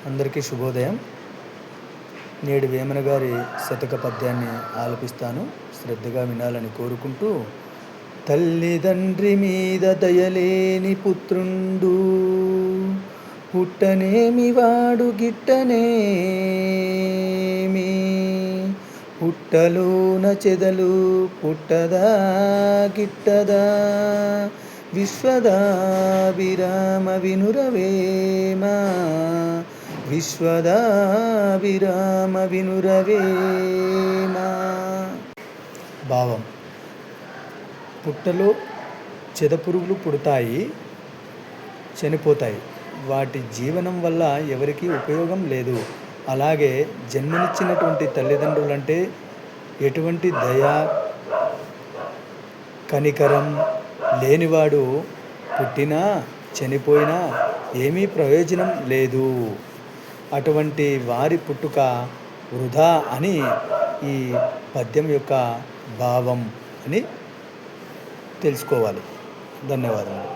అందరికీ శుభోదయం. నేడు వేమన గారి శతక పద్యాన్ని ఆలపిస్తాను. శ్రద్ధగా వినాలని కోరుకుంటూ, తల్లిదండ్రి మీద దయలేని పుత్రుండు, పుట్టనేమి వాడు గిట్టనేమి, పుట్టలోన చెదలు పుట్టదా గిట్టదా, విశ్వదాభిరామ వినురవేమా, విశ్వదాభిరామ వినురవేమా. భావం: పుట్టలో చెదపురుగులు పుడతాయి, చనిపోతాయి. వాటి జీవనం వల్ల ఎవరికీ ఉపయోగం లేదు. అలాగే జన్మనిచ్చినటువంటి తల్లిదండ్రులంటే ఎటువంటి దయ, కనికరం లేనివాడు పుట్టినా చనిపోయినా ఏమీ ప్రయోజనం లేదు. అటువంటి వారి పుట్టుక వృధా అని ఈ పద్యం యొక్క భావం అని తెలుసుకోవాలి. ధన్యవాదములు.